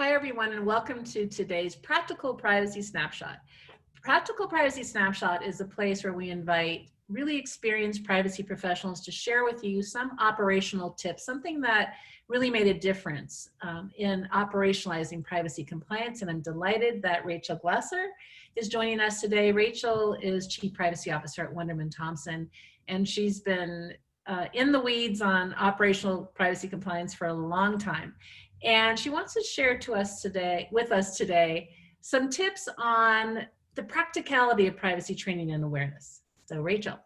Hi, everyone, and welcome to today's Practical Privacy Snapshot. Practical Privacy Snapshot is a place where we invite really experienced privacy professionals to share with you some operational tips, something that really made a difference in operationalizing privacy compliance. And I'm delighted that Rachel Glesser is joining us today. Rachel is Chief Privacy Officer at Wunderman Thompson, and she's been in the weeds on operational privacy compliance for a long time. And she wants to share with us today some tips on the practicality of privacy training and awareness. So Rachel.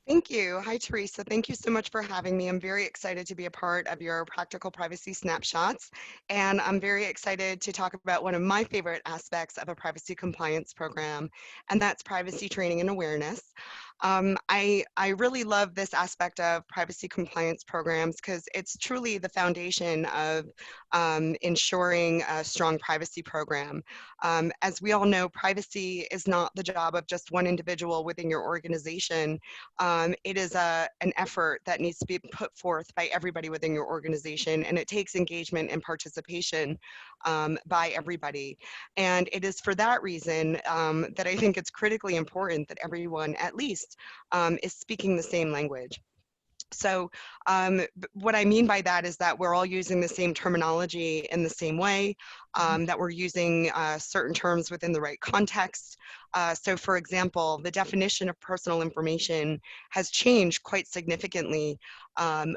Thank you. Hi, Teresa. Thank you so much for having me. I'm very excited to be a part of your Practical Privacy Snapshots. And I'm very excited to talk about one of my favorite aspects of a privacy compliance program, and that's privacy training and awareness. I really love this aspect of privacy compliance programs because it's truly the foundation of ensuring a strong privacy program. As we all know, privacy is not the job of just one individual within your organization. It is an effort that needs to be put forth by everybody within your organization, and it takes engagement and participation by everybody. And it is for that reason that I think it's critically important that everyone at least is speaking the same language. So what I mean by that is that we're all using the same terminology in the same way, that we're using certain terms within the right context. So for example, the definition of personal information has changed quite significantly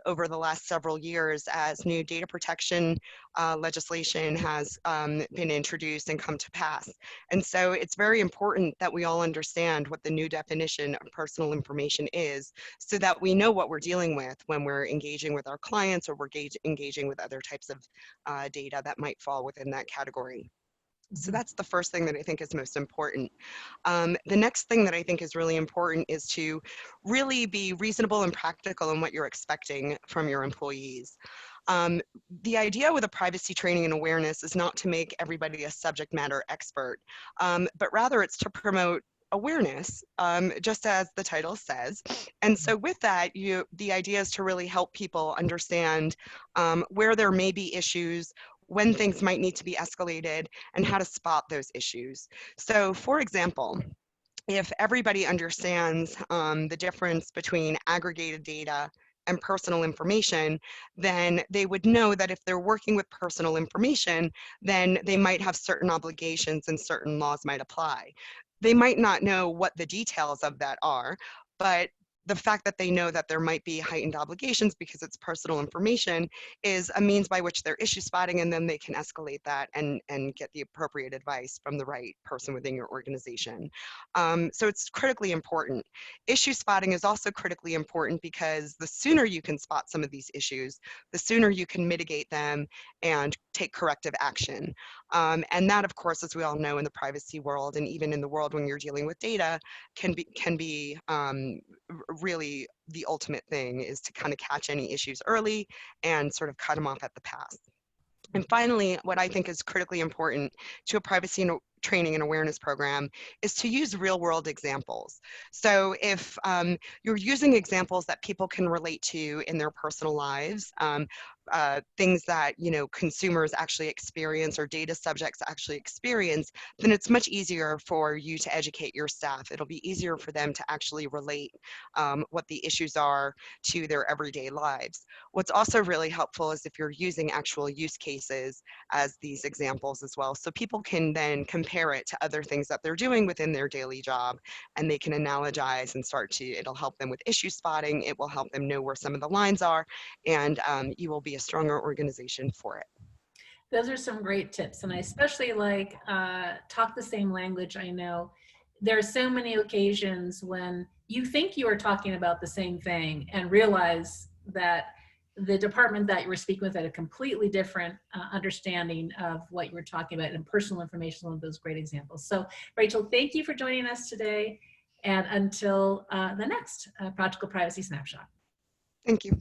over the last several years as new data protection legislation has been introduced and come to pass. And so it's very important that we all understand what the new definition of personal information is so that we know what we're dealing with when we're engaging with our clients or we're engaging with other types of data that might fall within that category. So that's the first thing that I think is most important. The next thing that I think is really important is to really be reasonable and practical in what you're expecting from your employees. The idea with a privacy training and awareness is not to make everybody a subject matter expert, but rather it's to promote awareness, just as the title says. And so with that, the idea is to really help people understand where there may be issues, when things might need to be escalated, and how to spot those issues. So for example, if everybody understands the difference between aggregated data and personal information, then they would know that if they're working with personal information, then they might have certain obligations and certain laws might apply. They might not know what the details of that are, but the fact that they know that there might be heightened obligations because it's personal information is a means by which they're issue spotting, and then they can escalate that and get the appropriate advice from the right person within your organization. So it's critically important. Issue spotting is also critically important because the sooner you can spot some of these issues, the sooner you can mitigate them and take corrective action. And that, of course, as we all know in the privacy world and even in the world when you're dealing with data, can be really the ultimate thing is to kind of catch any issues early and sort of cut them off at the pass. And finally, what I think is critically important to a privacy training and awareness program is to use real world examples. So if you're using examples that people can relate to in their personal lives, things that consumers actually experience or data subjects actually experience, then it's much easier for you to educate your staff. It'll be easier for them to actually relate what the issues are to their everyday lives. What's also really helpful is if you're using actual use cases as these examples as well, so people can then compare it to other things that they're doing within their daily job, and they can analogize and it'll help them with issue spotting, it will help them know where some of the lines are, and you will be a stronger organization for it. Those are some great tips, and I especially like talk the same language. I know there are so many occasions when you think you are talking about the same thing and realize that the department that you were speaking with had a completely different understanding of what you were talking about, and personal information is one of those great examples. So Rachel, thank you for joining us today, and until the next Practical Privacy Snapshot. Thank you.